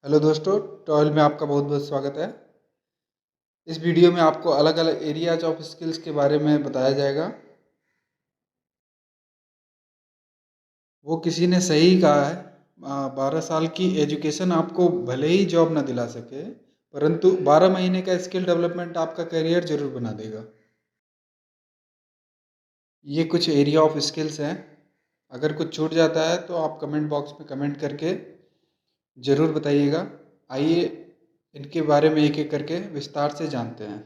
Hello दोस्तों, toil में आपका बहुत बहुत स्वागत है। इस वीडियो में आपको अलग अलग एरियाज ऑफ स्किल्स के बारे में बताया जाएगा। वो किसी ने सही कहा है, 12 साल की एजुकेशन आपको भले ही जॉब ना दिला सके, परंतु 12 महीने का स्किल डेवलपमेंट आपका करियर जरूर बना देगा। ये कुछ एरिया ऑफ स्किल्स हैं। अगर कुछ छूट जाता है तो आप कमेंट बॉक्स में कमेंट करके ज़रूर बताइएगा। आइए इनके बारे में एक एक करके विस्तार से जानते हैं।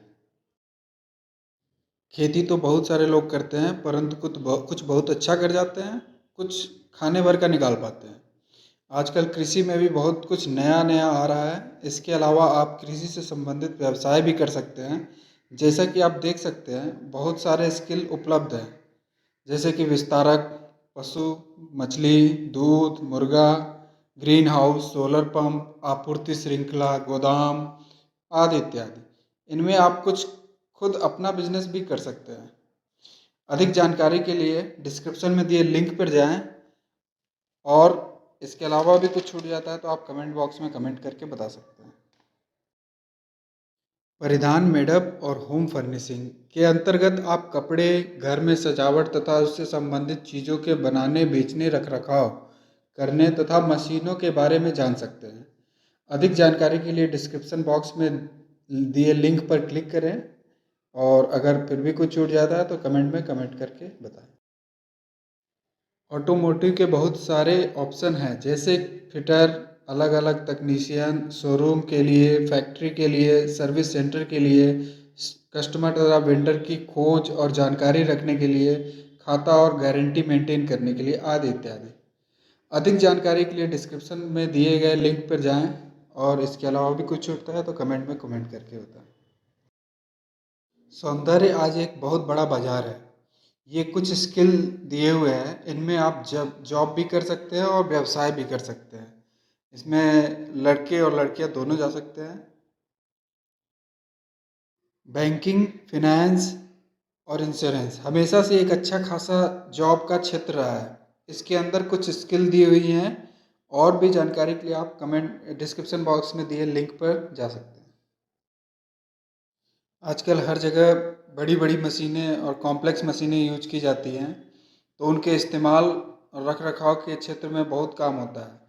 खेती तो बहुत सारे लोग करते हैं, परंतु कुछ बहुत अच्छा कर जाते हैं, कुछ खाने भर का निकाल पाते हैं। आजकल कृषि में भी बहुत कुछ नया नया आ रहा है। इसके अलावा आप कृषि से संबंधित व्यवसाय भी कर सकते हैं। जैसा कि आप देख सकते हैं, बहुत सारे स्किल उपलब्ध हैं, जैसे कि विस्तारक, पशु, मछली, दूध, मुर्गा, ग्रीन हाउस, सोलर पंप, आपूर्ति श्रृंखला, गोदाम आदि इत्यादि। इनमें आप कुछ खुद अपना बिजनेस भी कर सकते हैं। अधिक जानकारी के लिए डिस्क्रिप्शन में दिए लिंक पर जाएं, और इसके अलावा भी कुछ छूट जाता है तो आप कमेंट बॉक्स में कमेंट करके बता सकते हैं। परिधान, मेडअप और होम फर्निशिंग के अंतर्गत आप कपड़े, घर में सजावट तथा उससे संबंधित चीज़ों के बनाने, बेचने, रखरखाव करने तथा मशीनों के बारे में जान सकते हैं। अधिक जानकारी के लिए डिस्क्रिप्शन बॉक्स में दिए लिंक पर क्लिक करें, और अगर फिर भी कुछ छूट जाता है तो कमेंट में कमेंट करके बताएं। ऑटोमोटिव के बहुत सारे ऑप्शन हैं, जैसे फिटर, अलग अलग तकनीशियन, शोरूम के लिए, फैक्ट्री के लिए, सर्विस सेंटर के लिए, कस्टमर तथा वेंडर की खोज और जानकारी रखने के लिए, खाता और गारंटी मेंटेन करने के लिए आदि इत्यादि। अधिक जानकारी के लिए डिस्क्रिप्शन में दिए गए लिंक पर जाएं, और इसके अलावा भी कुछ छूटता है तो कमेंट में कमेंट करके बताएं। सौंदर्य आज एक बहुत बड़ा बाजार है। ये कुछ स्किल दिए हुए हैं, इनमें आप जॉब भी कर सकते हैं और व्यवसाय भी कर सकते हैं। इसमें लड़के और लड़कियां दोनों जा सकते हैं। बैंकिंग, फिनेंस और इंश्योरेंस हमेशा से एक अच्छा खासा जॉब का क्षेत्र रहा है। इसके अंदर कुछ स्किल दी हुई हैं, और भी जानकारी के लिए आप कमेंट डिस्क्रिप्शन बॉक्स में दिए लिंक पर जा सकते हैं। आजकल हर जगह बड़ी बड़ी मशीनें और कॉम्प्लेक्स मशीनें यूज की जाती हैं, तो उनके इस्तेमाल और रख रखाव के क्षेत्र में बहुत काम होता है।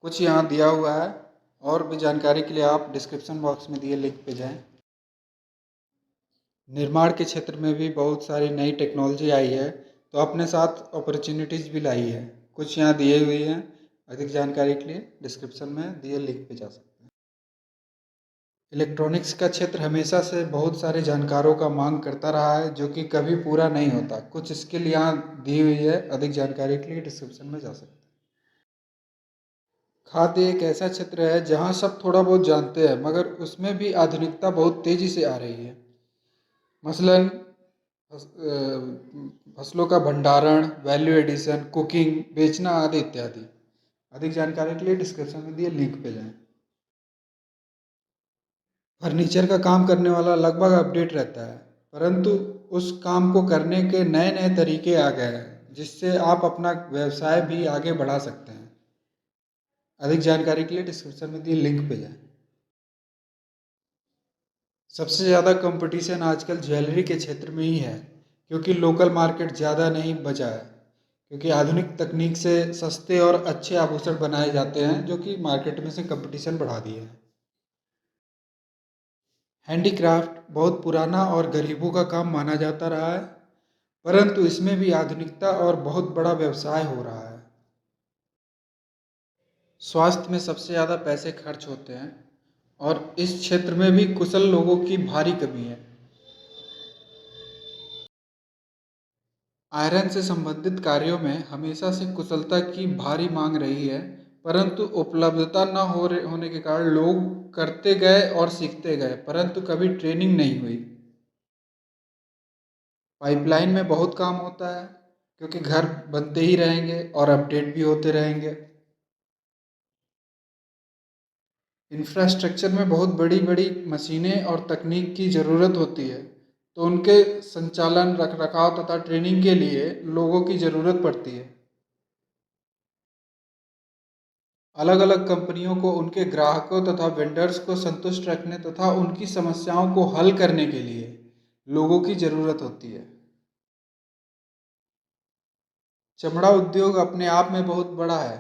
कुछ यहाँ दिया हुआ है, और भी जानकारी के लिए आप डिस्क्रिप्शन बॉक्स में दिए लिंक पे जाएं। निर्माण के क्षेत्र में भी बहुत सारी नई टेक्नोलॉजी आई है, तो अपने साथ अपॉर्चुनिटीज़ भी लाई है। कुछ यहाँ दिए हुई हैं। अधिक जानकारी के लिए डिस्क्रिप्शन में दिए लिंक पे जा सकते हैं। इलेक्ट्रॉनिक्स का क्षेत्र हमेशा से बहुत सारे जानकारों का मांग करता रहा है, जो कि कभी पूरा नहीं होता। कुछ स्किल यहाँ दी हुई है, अधिक जानकारी के लिए डिस्क्रिप्शन में जा सकते हैं। खाद्य एक ऐसा क्षेत्र है जहाँ सब थोड़ा बहुत जानते हैं, मगर उसमें भी आधुनिकता बहुत तेज़ी से आ रही है। मसलन फसलों का भंडारण, वैल्यू एडिशन, कुकिंग, बेचना आदि इत्यादि। अधिक जानकारी के लिए डिस्क्रिप्शन में दिए लिंक पे जाएं। फर्नीचर का काम करने वाला लगभग अपडेट रहता है, परंतु उस काम को करने के नए नए तरीके आ गए हैं, जिससे आप अपना व्यवसाय भी आगे बढ़ा सकते हैं। अधिक जानकारी के लिए डिस्क्रिप्शन में दिए लिंक पे जाएं। सबसे ज़्यादा कंपटीशन आजकल ज्वेलरी के क्षेत्र में ही है, क्योंकि लोकल मार्केट ज़्यादा नहीं बचा है। क्योंकि आधुनिक तकनीक से सस्ते और अच्छे आभूषण बनाए जाते हैं, जो कि मार्केट में से कंपटीशन बढ़ा दिए हैं। हैंडीक्राफ्ट बहुत पुराना और गरीबों का काम माना जाता रहा है, परंतु इसमें भी आधुनिकता और बहुत बड़ा व्यवसाय हो रहा है। स्वास्थ्य में सबसे ज़्यादा पैसे खर्च होते हैं, और इस क्षेत्र में भी कुशल लोगों की भारी कमी है। आयरन से संबंधित कार्यों में हमेशा से कुशलता की भारी मांग रही है, परंतु उपलब्धता न होने के कारण लोग करते गए और सीखते गए, परंतु कभी ट्रेनिंग नहीं हुई। पाइपलाइन में बहुत काम होता है, क्योंकि घर बनते ही रहेंगे और अपडेट भी होते रहेंगे। इंफ्रास्ट्रक्चर में बहुत बड़ी बड़ी मशीनें और तकनीक की ज़रूरत होती है, तो उनके संचालन, रखरखाव तथा ट्रेनिंग के लिए लोगों की ज़रूरत पड़ती है। अलग अलग कंपनियों को उनके ग्राहकों तथा वेंडर्स को संतुष्ट रखने तथा उनकी समस्याओं को हल करने के लिए लोगों की ज़रूरत होती है। चमड़ा उद्योग अपने आप में बहुत बड़ा है,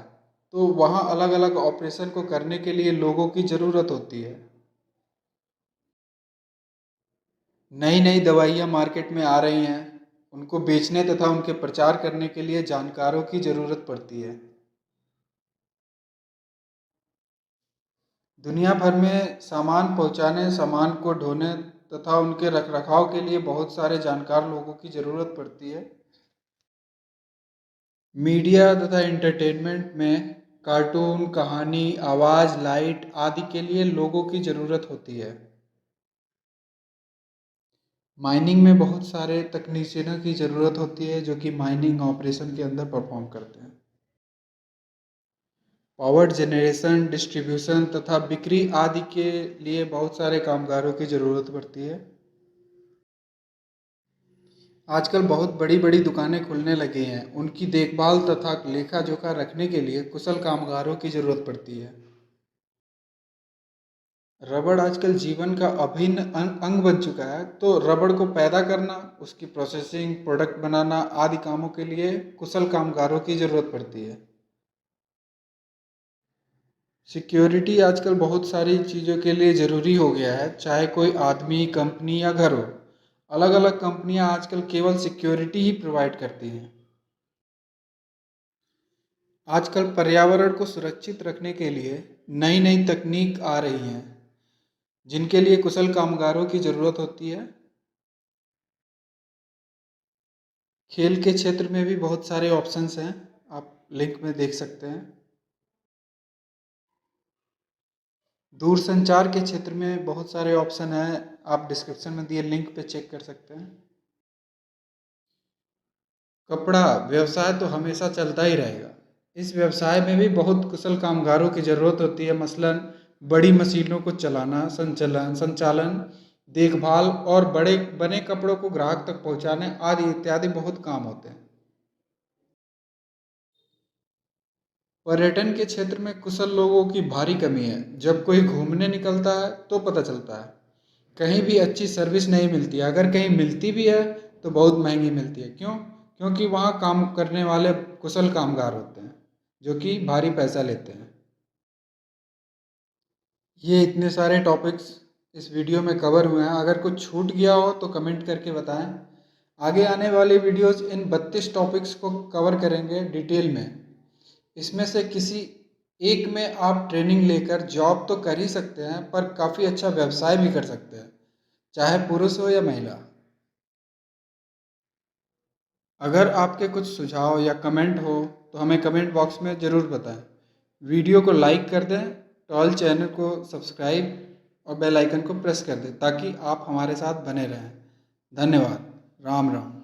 तो वहाँ अलग अलग ऑपरेशन को करने के लिए लोगों की ज़रूरत होती है। नई नई दवाइयाँ मार्केट में आ रही हैं, उनको बेचने तथा उनके प्रचार करने के लिए जानकारों की ज़रूरत पड़ती है। दुनिया भर में सामान पहुंचाने, सामान को ढोने तथा उनके रखरखाव के लिए बहुत सारे जानकार लोगों की ज़रूरत पड़ती है। मीडिया तथा एंटरटेनमेंट में कार्टून, कहानी, आवाज़, लाइट आदि के लिए लोगों की ज़रूरत होती है। माइनिंग में बहुत सारे तकनीशियनों की ज़रूरत होती है जो कि माइनिंग ऑपरेशन के अंदर परफॉर्म करते हैं। पावर जनरेशन, डिस्ट्रीब्यूशन तथा बिक्री आदि के लिए बहुत सारे कामगारों की ज़रूरत पड़ती है। आजकल बहुत बड़ी बड़ी दुकानें खुलने लगी हैं, उनकी देखभाल तथा लेखा जोखा रखने के लिए कुशल कामगारों की ज़रूरत पड़ती है। रबड़ आजकल जीवन का अभिन्न अंग बन चुका है, तो रबड़ को पैदा करना, उसकी प्रोसेसिंग, प्रोडक्ट बनाना आदि कामों के लिए कुशल कामगारों की ज़रूरत पड़ती है। सिक्योरिटी आजकल बहुत सारी चीज़ों के लिए ज़रूरी हो गया है, चाहे कोई आदमी, कंपनी या घर हो। अलग अलग कंपनियां आजकल केवल सिक्योरिटी ही प्रोवाइड करती हैं। आजकल पर्यावरण को सुरक्षित रखने के लिए नई नई तकनीक आ रही हैं, जिनके लिए कुशल कामगारों की ज़रूरत होती है। खेल के क्षेत्र में भी बहुत सारे ऑप्शंस हैं, आप लिंक में देख सकते हैं। दूरसंचार के क्षेत्र में बहुत सारे ऑप्शन हैं, आप डिस्क्रिप्शन में दिए लिंक पे चेक कर सकते हैं। कपड़ा व्यवसाय तो हमेशा चलता ही रहेगा। इस व्यवसाय में भी बहुत कुशल कामगारों की ज़रूरत होती है, मसलन बड़ी मशीनों को चलाना, संचालन, देखभाल और बड़े बने कपड़ों को ग्राहक तक पहुंचाने आदि इत्यादि बहुत काम होते हैं। पर्यटन के क्षेत्र में कुशल लोगों की भारी कमी है। जब कोई घूमने निकलता है तो पता चलता है, कहीं भी अच्छी सर्विस नहीं मिलती है। अगर कहीं मिलती भी है तो बहुत महंगी मिलती है। क्यों? क्योंकि वहाँ काम करने वाले कुशल कामगार होते हैं जो कि भारी पैसा लेते हैं। ये इतने सारे टॉपिक्स इस वीडियो में कवर हुए हैं। अगर कुछ छूट गया हो तो कमेंट करके बताएं। आगे आने वाले वीडियोस इन 32 टॉपिक्स को कवर करेंगे डिटेल में। इसमें से किसी एक में आप ट्रेनिंग लेकर जॉब तो कर ही सकते हैं, पर काफ़ी अच्छा व्यवसाय भी कर सकते हैं, चाहे पुरुष हो या महिला। अगर आपके कुछ सुझाव या कमेंट हो तो हमें कमेंट बॉक्स में ज़रूर बताएं। वीडियो को लाइक कर दें, टॉल चैनल को सब्सक्राइब और बेल आइकन को प्रेस कर दें ताकि आप हमारे साथ बने रहें। धन्यवाद। राम राम।